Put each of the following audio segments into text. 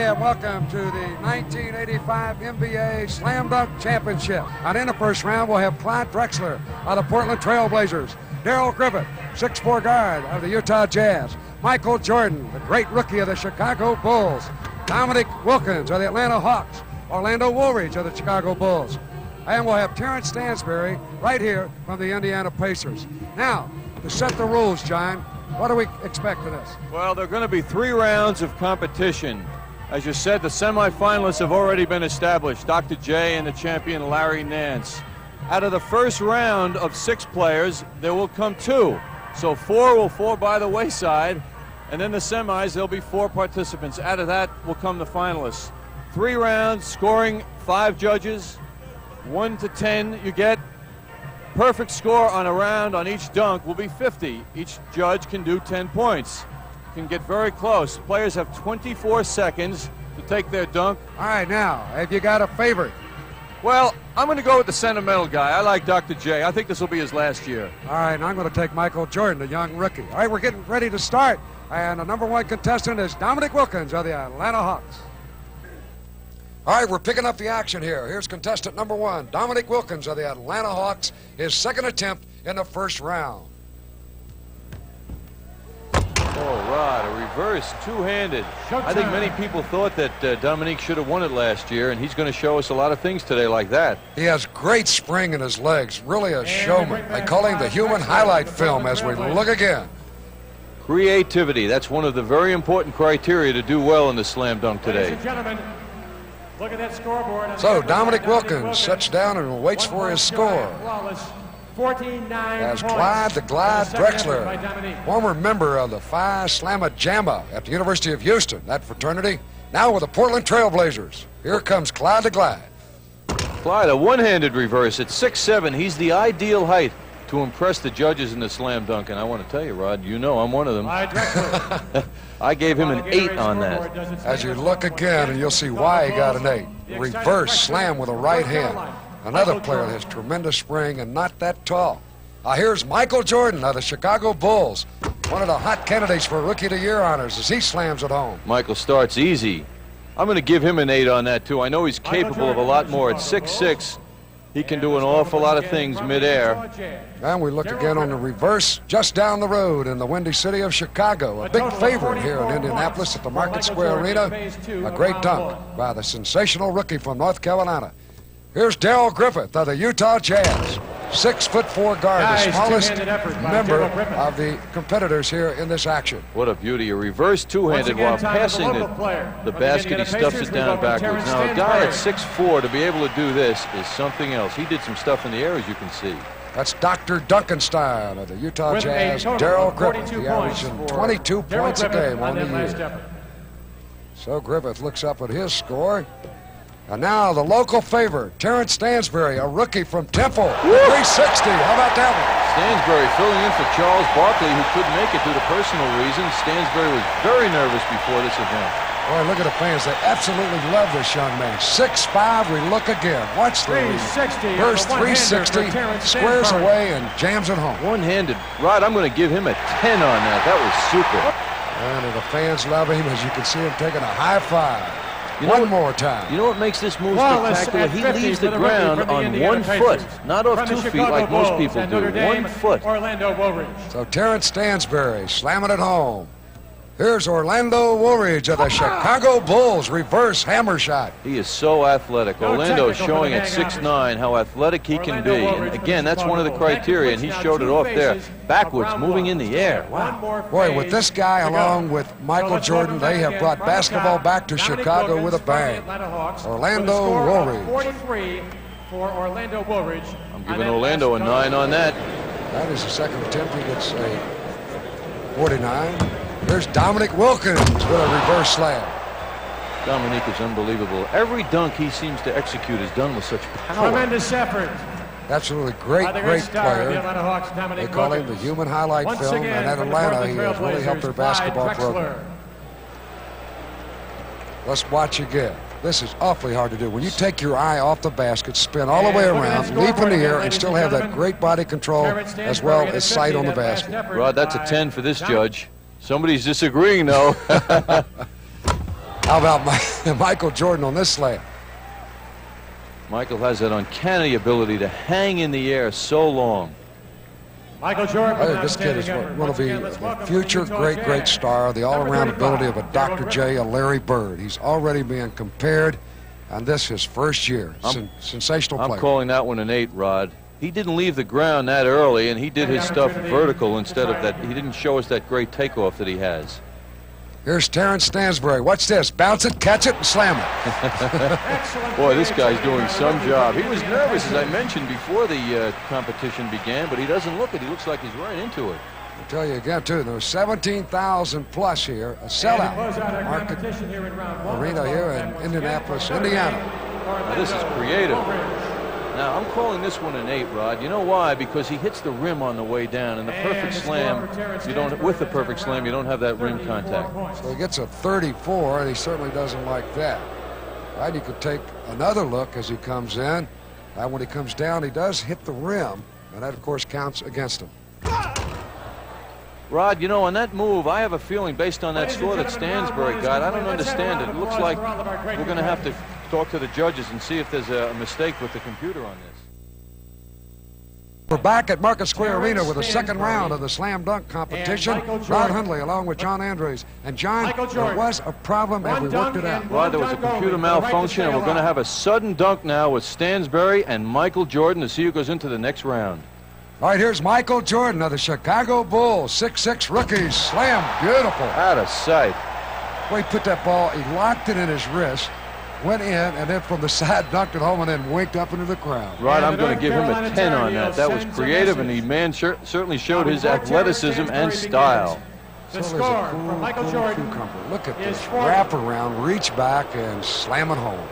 and welcome to the 1985 NBA Slam Dunk Championship. And in the first round, we'll have Clyde Drexler of the Portland Trail Blazers, Darrell Griffith, 6'4" guard of the Utah Jazz, Michael Jordan, the great rookie of the Chicago Bulls, Dominique Wilkins of the Atlanta Hawks, Orlando Woolridge of the Chicago Bulls, and we'll have Terrence Stansbury right here from the Indiana Pacers. Now, to set the rules, John, what do we expect of this? Well, there are going to be 3 rounds of competition. As you said, the semifinalists have already been established, Dr. J and the champion Larry Nance. Out of the first round of 6 players, there will come 2. So 4 will fall by the wayside, and then the semis, there'll be 4 participants. Out of that will come the finalists. 3 rounds, scoring 5 judges, 1 to 10 you get. Perfect score on a round on each dunk will be 50. Each judge can do 10 points. Can get very close. Players have 24 seconds to take their dunk. All right, now, have you got a favorite? Well, I'm going to go with the sentimental guy. I like Dr. J. I think this will be his last year. All right, and I'm going to take Michael Jordan, the young rookie. All right, we're getting ready to start. And the number 1 contestant is Dominique Wilkins of the Atlanta Hawks. All right, we're picking up the action here. Here's contestant number 1, Dominique Wilkins of the Atlanta Hawks, his second attempt in the first round. Oh, Rod, a reverse two-handed. I think many people thought that Dominique should have won it last year, and he's going to show us a lot of things today like that. He has great spring in his legs, really a showman. They call him the human highlight film as we look again. Creativity, that's one of the very important criteria to do well in the slam dunk today. Ladies and gentlemen, look at that scoreboard. So Dominique Wilkins sits down and waits for his score. As Clyde the Glide Drexler, former member of the Phi Slamma Jamma at the University of Houston, that fraternity, now with the Portland Trail Blazers. Here comes Clyde the Glide. Clyde, a one-handed reverse at 6'7". He's the ideal height to impress the judges in the slam dunk, and I want to tell you, Rod, you know I'm one of them. I gave him an 8 on that. As you look again, and you'll see why he got an 8. Reverse slam with a right hand. Another player that has tremendous spring and not that tall. Here's Michael Jordan of the Chicago Bulls, one of the hot candidates for Rookie of the Year honors as he slams it home. Michael starts easy. I'm going to give him an 8 on that, too. I know he's capable of a lot more. At 6'6", he can do an awful lot of things midair. And we look again on the reverse just down the road in the windy city of Chicago. A big favorite here in Indianapolis at the Market Square Arena. A great dunk by the sensational rookie from North Carolina. Here's Darrell Griffith of the Utah Jazz. 6'4" guard, the smallest member of the competitors here in this action. What a beauty, a reverse two-handed while passing the basket, he stuffs it down backwards. Now, a guy at 6'4" to be able to do this is something else. He did some stuff in the air, as you can see. That's Dr. Duncanstein of the Utah Jazz, Darrell Griffith. He averaging 22 points a game on the year. So Griffith looks up at his score. And now the local favorite, Terrence Stansbury, a rookie from Temple, 360. How about that one? Stansbury filling in for Charles Barkley, who couldn't make it due to personal reasons. Stansbury was very nervous before this event. Boy, look at the fans. They absolutely love this young man. 6'5", we look again. Watch the first 360, squares away and jams it home. One-handed. Rod, I'm going to give him a 10 on that. That was super. And the fans love him, as you can see him taking a high five. One more time. You know what makes this move spectacular? He leaves the ground on 1 foot, not off 2 feet like most people do. 1 foot. So Terrence Stansbury slamming it home. Here's Orlando Woolridge of the Chicago Bulls, reverse hammer shot. He is so athletic. Orlando is showing at 6'9" how athletic he can be. And again, that's one of the criteria, and he showed it off there. Backwards, moving in the air. Wow. Boy, with this guy along with Michael Jordan, they have brought basketball back to Chicago with a bang. Orlando Woolridge. I'm giving Orlando a 9 on that. That is the second attempt. He gets a 49. There's Dominique Wilkins with a reverse slam. Dominique is unbelievable. Every dunk he seems to execute is done with such power. Tremendous effort. Absolutely great player. They call him the human highlight film, and at Atlanta he has really helped their basketball program. Let's watch again. This is awfully hard to do. When you take your eye off the basket, spin all the way around, leap in the air, and still have that great body control as well as sight on the basket. Rod, that's a 10 for this judge. Somebody's disagreeing, though. How about Michael Jordan on this slam? Michael has that uncanny ability to hang in the air so long. Michael Jordan. I think this kid is going to be the future great star, the all-around ability of a Dr. J, a Larry Bird. He's already being compared, and this his first year. Sensational player. I'm calling that one an 8, Rod. He didn't leave the ground that early, and he did his stuff vertical instead of that. He didn't show us that great takeoff that he has. Here's Terrence Stansbury. Watch this. Bounce it, catch it, and slam it. Boy, this guy's doing some job. He was nervous, as I mentioned, before the competition began, but he doesn't look it. He looks like he's right into it. I'll tell you again, too, there's 17,000 plus here. A sellout market arena here in Indianapolis, Indiana. Now, this is creative. Now, I'm calling this one an 8, Rod. You know why? Because he hits the rim on the way down, and the perfect slam, with the perfect slam, you don't have that rim contact. So he gets a 34, and he certainly doesn't like that. Right, you could take another look as he comes in. When he comes down, he does hit the rim, and that, of course, counts against him. Rod, you know, on that move, I have a feeling, based on that score that Stansbury got, I don't understand it. It looks like we're going to have to talk to the judges and see if there's a mistake with the computer on this. We're back at Market Square Arena with the second round of the slam dunk competition. Rod Hundley along with John Andrews. And John, there was a problem and we worked it out. Rod, there was a computer malfunction, and we're going to have a sudden dunk now with Stansbury and Michael Jordan to see who goes into the next round. All right, here's Michael Jordan of the Chicago Bulls. 6'6" rookie. Slam. Beautiful. Out of sight. Well, he put that ball, he locked it in his wrist, went in, and then from the side dunked it home and then winked up into the crowd. Rod, I'm going to give him a 10 on that. That was creative, and the man certainly showed his athleticism and style. The score from Michael Jordan. Cucumber. Look at this wraparound, reach back, and slam it home.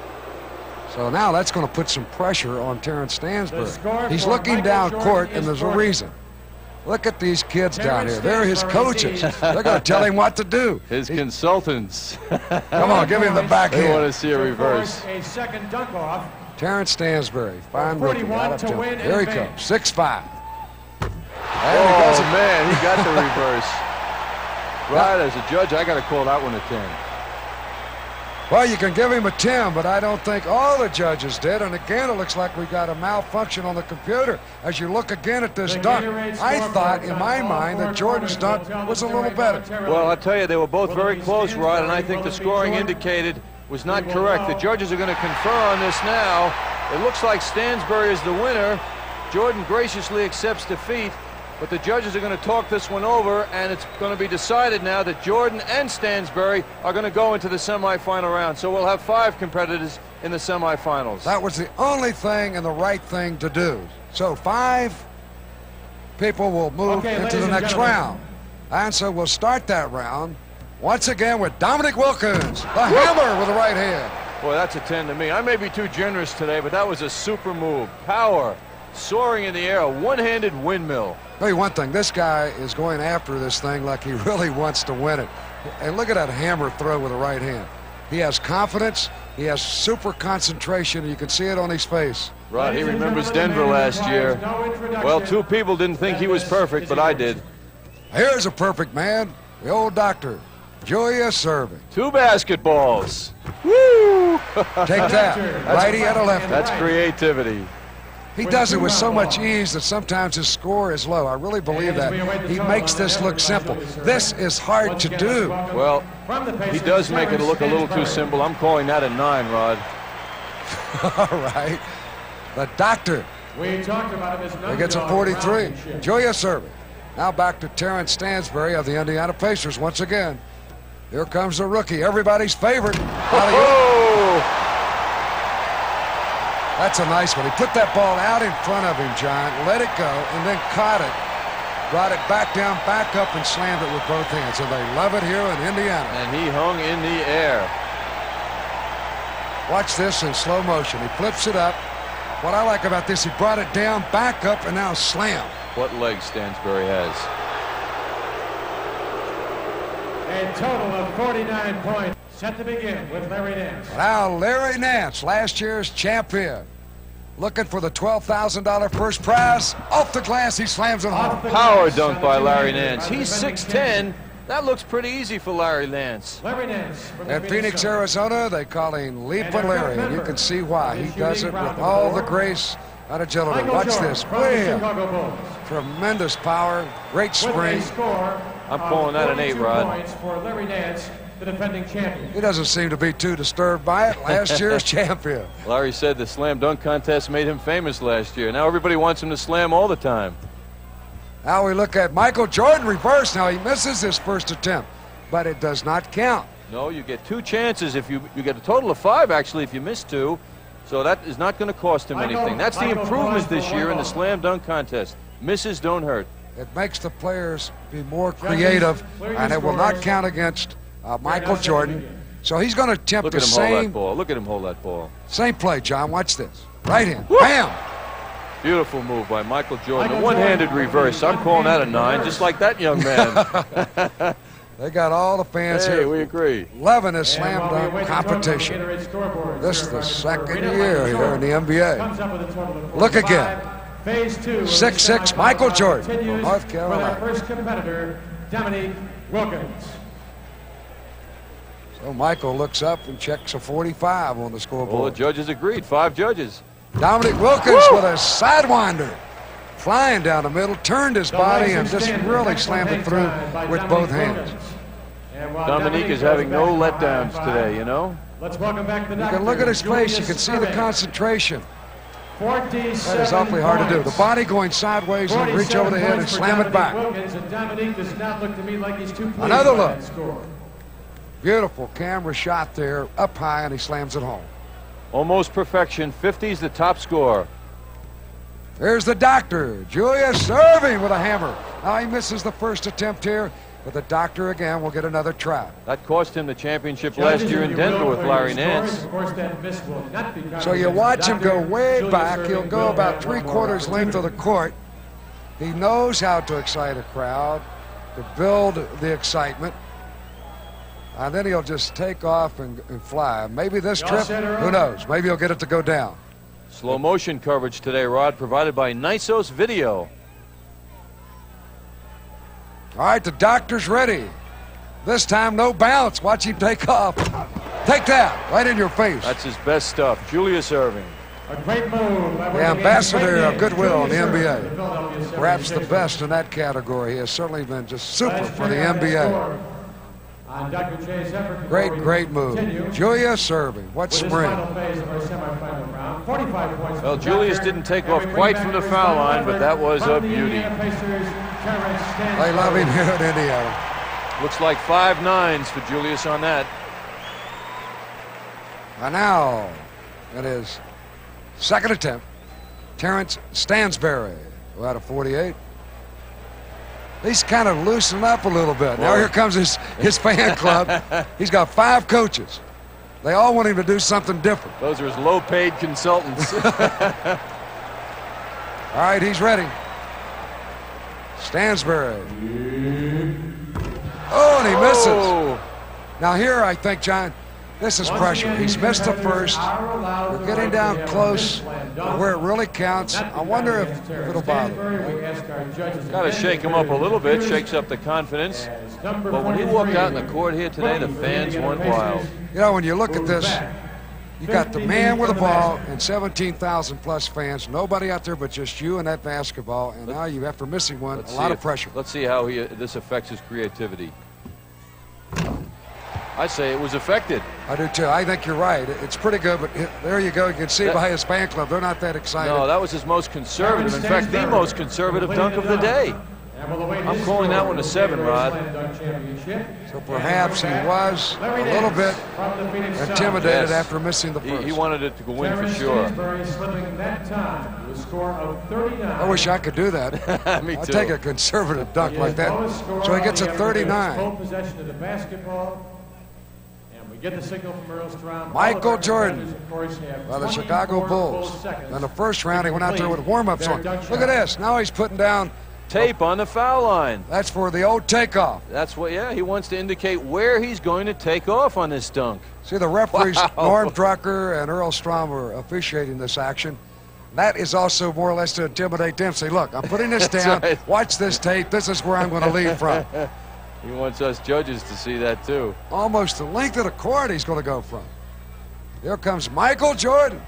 So now that's going to put some pressure on Terrence Stansbury. He's looking down court, and there's a reason. Look at these kids down here. They're his coaches. They're going to tell him what to do. His consultants. Come on, give him the backhand. They want to see a reverse. A second dunk off. Terrence Stansbury, fine rookie. Here Here he comes, 6'5". Oh, man, he got the reverse. Rod, as a judge, I got to call that one a 10. Well, you can give him a 10, but I don't think all the judges did. And again, it looks like we got a malfunction on the computer. As you look again at this dunk, I thought in my mind that Jordan's dunk was a little better. Well, I'll tell you, they were both very close, Rod, and I think the scoring indicated was not correct. The judges are going to confer on this now. It looks like Stansbury is the winner. Jordan graciously accepts defeat. But the judges are going to talk this one over, and it's going to be decided now that Jordan and Stansbury are going to go into the semifinal round. So we'll have 5 competitors in the semifinals. That was the only thing and the right thing to do. So 5 people will move into the next round. And so we'll start that round once again with Dominique Wilkins, the hammer with the right hand. Boy, that's a 10 to me. I may be too generous today, but that was a super move. Power, soaring in the air, a one-handed windmill. Tell you one thing, this guy is going after this thing like he really wants to win it. And look at that hammer throw with the right hand. He has confidence, he has super concentration, and you can see it on his face. Rod, he remembers Denver last year. Well, 2 people didn't think he was perfect, but I did. Here's a perfect man, the old doctor, Julius Erving. 2 basketballs. Woo! Take that, righty and a lefty. That's creativity. He does it with so much ease that sometimes his score is low. I really believe that. He makes this look simple. This is hard to do. Well, he does make it look a little too simple. I'm calling that a 9, Rod. All right. The doctor. We talked about him as he gets a 43. Julius Erving. Now back to Terrence Stansbury of the Indiana Pacers once again. Here comes the rookie, everybody's favorite. Oh! That's a nice one. He put that ball out in front of him, John, let it go, and then caught it, brought it back down, back up, and slammed it with both hands. And they love it here in Indiana. And he hung in the air. Watch this in slow motion. He flips it up. What I like about this, he brought it down, back up, and now slam. What legs Stansbury has. A total of 49 points. Set to begin with Larry Nance. Now Larry Nance, last year's champion. Looking for the $12,000 first prize. Off the glass, he slams it home. Power dunk by Larry Nance. He's 6'10", That looks pretty easy for Larry Nance. Larry Nance from At Phoenix, Arizona, they call him Leapin' Larry, and you can see why. He does it with all the grace and agility. Watch this. Bam! Tremendous power, great spring. I'm calling that an 8, Rod. Points for Larry Nance, the defending champion. He doesn't seem to be too disturbed by it. Last year's champion. Larry said the slam dunk contest made him famous last year. Now everybody wants him to slam all the time. Now we look at Michael Jordan reverse. Now he misses his first attempt, but it does not count. No, you get 2 chances. If you get a total of 5, actually, if you miss 2. So that is not going to cost him anything. That's the improvement this year in the slam dunk contest. Misses don't hurt. It makes the players be more creative, and it will not count against Michael Jordan. So he's going to attempt the Look at him hold that ball. Look at him hold that ball. Same play, John. Watch this. Right hand. Bam! Beautiful move by Michael Jordan. A one-handed reverse. I'm calling that a 9, just like that young man. They got all the fans Hey, here we agree. loving this slam dunk competition. This is the second year here in the NBA. Look again. 6'6", Michael Jordan from North Carolina. First competitor, Dominique Wilkins. So Michael looks up and checks a 45 on the scoreboard. Well, the judges agreed. 5 judges. Dominique Wilkins with a sidewinder. Flying down the middle, turned his body and just really slammed it through with both hands. Dominique is having no letdowns today, you know? Let's welcome back the You can look at his face, you can see the concentration. 47 That is awfully hard to do. The body going sideways and reach over the head and slam it back. Dominique does not look to me like he's too pleased Another with look. that score. Beautiful camera shot there, up high, and he slams it home. Almost perfection. 50's the top score. Here's the doctor, Julius Erving with a hammer. Now he misses the first attempt here, but the doctor again will get another try. That cost him the championship last year in Denver with Larry Nance. So you watch him go way back. He'll go about 3/4 length of the court. He knows how to excite a crowd, to build the excitement. And then he'll just take off and fly. Maybe this trip, who knows? Maybe he'll get it to go down. Slow motion coverage today, Rod, provided by Nisos Video. All right, the doctor's ready. This time, no bounce. Watch him take off. Take that, right in your face. That's his best stuff. Julius Erving. A great move. The ambassador of goodwill in the NBA. Perhaps the best in that category. He has certainly been just super for the NBA. Great move. Julius Erving. What spring. Well, Julius didn't take off quite from the foul line, but that was a beauty. They love him here in Indiana. Looks like 5 9s for Julius on that. And now, in his second attempt, Terrence Stansberry, who had a 48. He's kind of loosening up a little bit. Now here comes his fan club. He's got 5 coaches. They all want him to do something different. Those are his low-paid consultants. All right, he's ready. Stansberry. Oh, and he misses. Oh. Now here, I think, John, this is pressure. He's missed the first. We're getting down close to where it really counts. I wonder if it'll bother. Got to shake him up a little bit, shakes up the confidence. But when he walked out in the court here today, the fans went wild. You know, when you look at this, you got the man with the ball and 17,000 plus fans. Nobody out there but just you and that basketball. And now you, after missing one, a lot of pressure. Let's see how this affects his creativity. I say it was affected. I do too. I think you're right. It's pretty good, but there you go. You can see by his fan club, they're not that excited. No, that was his most conservative. In fact, the most conservative dunk of the day. I'm calling that one a 7, Rod. So perhaps he was a little bit intimidated after missing the first. He wanted it to go in for sure. I wish I could do that. Me too. I'd take a conservative dunk like that. So he gets a 39. Get the signal from Earl Strom. Michael Jordan by the Chicago Bulls. In the first round, he went out there with warm-ups on. Look at this. Now he's putting down tape on the foul line. That's for the old takeoff. That's what, yeah, he wants to indicate where he's going to take off on this dunk. See, the referees, Norm Drucker and Earl Strom, are officiating this action. That is also more or less to intimidate them. Say, look, I'm putting this down. Right. Watch this tape. This is where I'm going to lead from. He wants us judges to see that too. Almost the length of the court he's going to go from. Here comes Michael Jordan.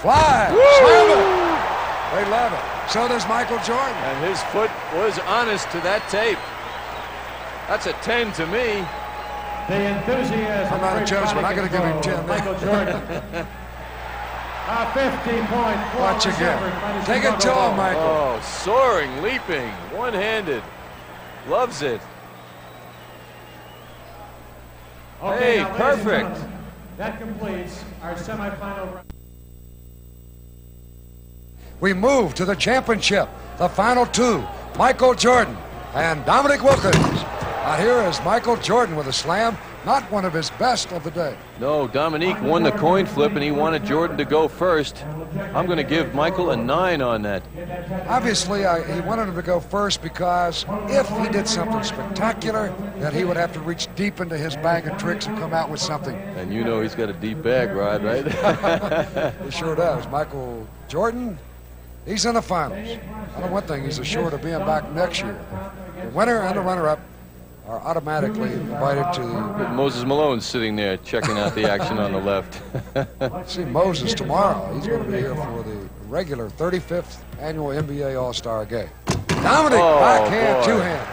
Fly. Slam it. They love it. So does Michael Jordan. And his foot was honest to that tape. That's a 10 to me. The enthusiasm. I'm not a judge, but I got to give him 10. Michael Jordan. A 50-point. Watch again. Take it to him, Michael. Oh, soaring, leaping, one-handed. Loves it. Okay, Hey, now, ladies and perfect. gentlemen, that completes our semifinal round. We move to the championship. The final two, Michael Jordan and Dominique Wilkins. Out here is Michael Jordan with a slam, not one of his best of the day. No, Dominique won the coin flip, and he wanted Jordan to go first. I'm going to give Michael a 9 on that. Obviously, he wanted him to go first because if he did something spectacular, then he would have to reach deep into his bag of tricks and come out with something. And you know he's got a deep bag, Rod, right? He sure does. Michael Jordan, he's in the finals. I know one thing, he's assured of being back next year. The winner and the runner-up are automatically invited to the... Moses Malone's sitting there checking out the action on the left. See Moses tomorrow. He's going to be here for the regular 35th annual NBA All-Star Game. Dominic, backhand, boy. two-hand.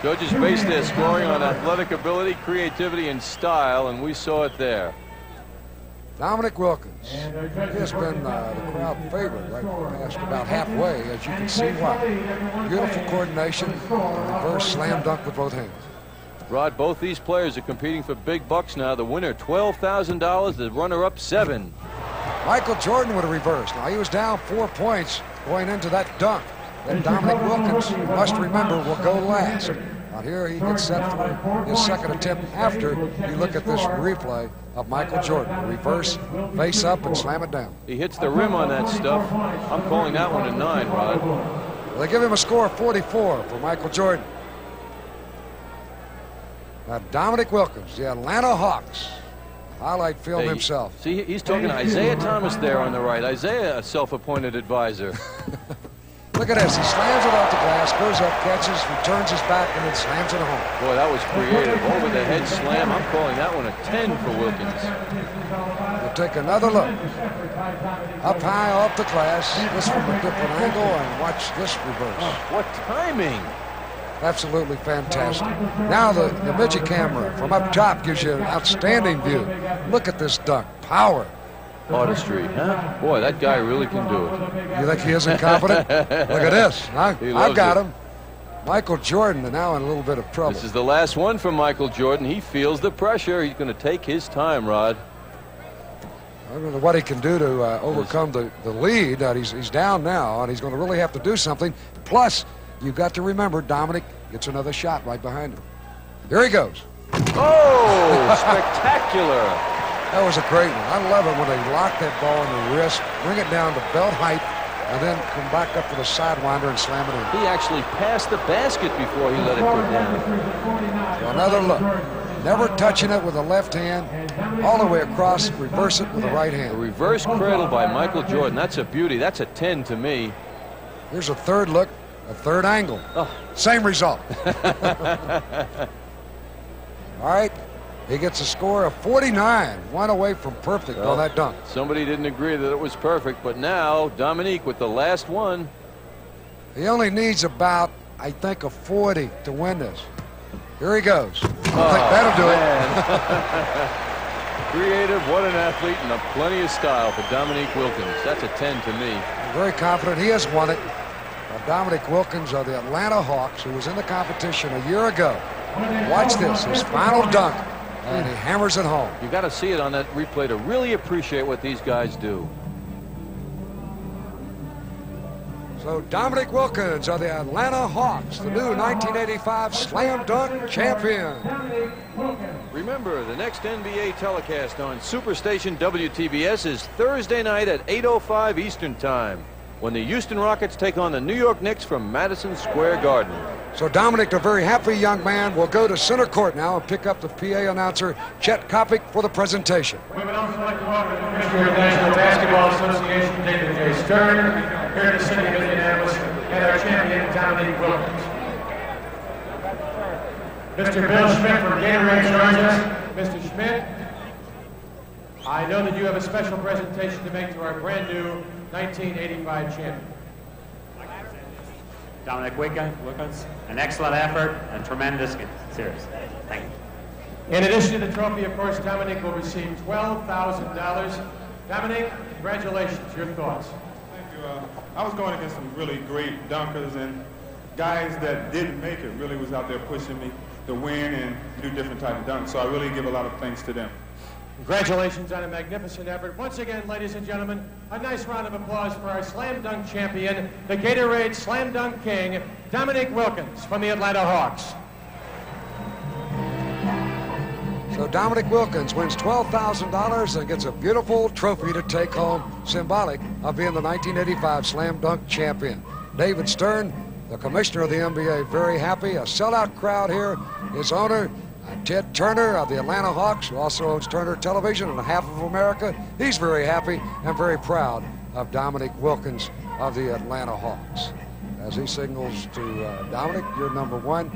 Judges base their scoring on athletic ability, creativity, and style, and we saw it there. Dominic Wilkins. He has been the crowd favorite right past about halfway, as you can see why. Beautiful coordination, reverse slam dunk with both hands. Rod, both these players are competing for big bucks now. The winner, $12,000. The runner-up, $7,000. Michael Jordan with a reverse. Now, he was down 4 points going into that dunk. Then Dominic Wilkins, you must remember, will go last. Now here he gets set for his second attempt after you look at this replay of Michael Jordan. Reverse, face up, and slam it down. He hits the rim on that stuff. I'm calling that one a 9, Rod. Well, they give him a score of 44 for Michael Jordan. Now Dominic Wilkins, the Atlanta Hawks. Highlight film himself. See, he's talking to Isaiah Thomas there on the right. Isaiah, a self-appointed advisor. Look at this. He slams it off the glass, goes up, catches, returns his back, and then slams it home. Boy, that was creative. Over the head slam. I'm calling that one a 10 for Wilkins. We'll take another look. Up high off the glass. This from a different angle, and watch this reverse. What timing. Absolutely fantastic. Now the midget camera from up top gives you an outstanding view. Look at this dunk. Power. Artistry, huh? Boy, that guy really can do it. You think he isn't confident? Look at this. I've got it. him. Michael Jordan now in a little bit of trouble. This is the last one for Michael Jordan. He feels the pressure. He's going to take his time, Rod. I don't know what he can do to overcome the lead. He's down now, and he's going to really have to do something. Plus, you've got to remember, Dominic gets another shot right behind him. Here he goes. Oh, spectacular. That was a great one. I love it when they lock that ball in the wrist, bring it down to belt height, and then come back up with a sidewinder and slam it in. He actually passed the basket before he let it go down. So another look. Never touching it with the left hand, all the way across, reverse it with the right A hand. reverse cradle by Michael Jordan. That's a beauty. That's a 10 to me. Here's a third look, a third angle. Oh. Same result. All right. He gets a score of 49, one away from perfect on that dunk. Somebody didn't agree that it was perfect, but now Dominique with the last one. He only needs about, I think, a 40 to win this. Here he goes. I think that'll do it. Creative, what an athlete, and plenty of style for Dominique Wilkins. That's a 10 to me. Very confident he has won it. Dominic Wilkins of the Atlanta Hawks, who was in the competition a year ago. Watch this, his final dunk, and he hammers it home. You got to see it on that replay to really appreciate what these guys do. So Dominic Wilkins of the Atlanta Hawks, the new 1985 Slam Dunk champion. Remember, the next NBA telecast on Superstation WTBS is Thursday night at 8:05 Eastern Time, when the Houston Rockets take on the New York Knicks from Madison Square Garden. So Dominic, the very happy young man, will go to center court now and pick up the PA announcer, Chet Kopic, for the presentation. We would also like to welcome the Commissioner of the National Basketball Association, David J. Stern, here in the city of Indianapolis, and our champion, Dominique Wilkins. Mr. Bill Schmidt from Gatorade joins us. Mr. Schmidt, I know that you have a special presentation to make to our brand new 1985 champion. Dominic Wilkins, an excellent effort and tremendous series. Thank you. In addition to the trophy, of course, Dominic will receive $12,000. Dominic, congratulations. Your thoughts? Thank you. I was going against some really great dunkers, and guys that didn't make it really was out there pushing me to win and do different type of dunks. So I really give a lot of thanks to them. Congratulations on a magnificent effort. Once again, ladies and gentlemen, a nice round of applause for our slam dunk champion, the Gatorade Slam Dunk King, Dominic Wilkins from the Atlanta Hawks. So Dominic Wilkins wins $12,000 and gets a beautiful trophy to take home, symbolic of being the 1985 Slam Dunk champion. David Stern, the commissioner of the NBA, very happy. A sellout crowd here. His owner, Ted Turner of the Atlanta Hawks, who also owns Turner Television and half of America. He's very happy and very proud of Dominic Wilkins of the Atlanta Hawks. As he signals to Dominic, you're number one.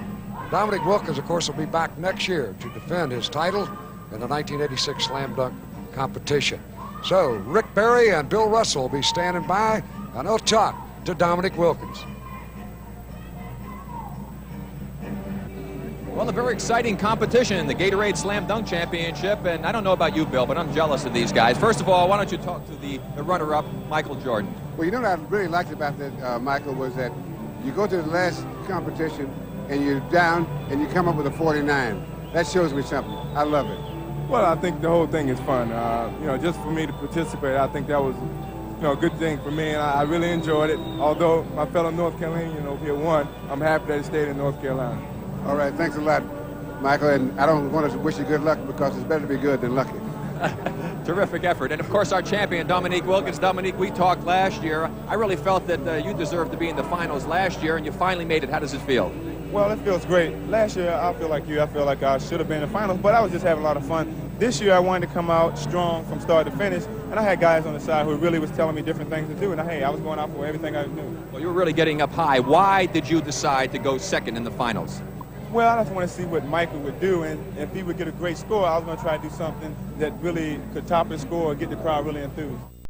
Dominic Wilkins, of course, will be back next year to defend his title in the 1986 Slam Dunk competition. So Rick Barry and Bill Russell will be standing by, and they'll talk to Dominic Wilkins. Well, a very exciting competition, the Gatorade Slam Dunk Championship, and I don't know about you, Bill, but I'm jealous of these guys. First of all, why don't you talk to the runner-up, Michael Jordan? Well, you know what I really liked about that, Michael, was that you go to the last competition and you're down and you come up with a 49. That shows me something. I love it. Well, I think the whole thing is fun. Just for me to participate, I think that was, a good thing for me, and I really enjoyed it. Although my fellow North Carolinian over here won, I'm happy that he stayed in North Carolina. All right, thanks a lot, Michael, and I don't want to wish you good luck because it's better to be good than lucky. Terrific effort. And, of course, our champion, Dominic Wilkins. Dominic, we talked last year. I really felt that you deserved to be in the finals last year, and you finally made it. How does it feel? Well, it feels great. Last year, I feel like you. I feel like I should have been in the finals, but I was just having a lot of fun. This year, I wanted to come out strong from start to finish, and I had guys on the side who really was telling me different things to do, and I was going out for everything I knew. Well, you were really getting up high. Why did you decide to go second in the finals? Well, I just want to see what Michael would do, and if he would get a great score, I was going to try to do something that really could top his score and get the crowd really enthused.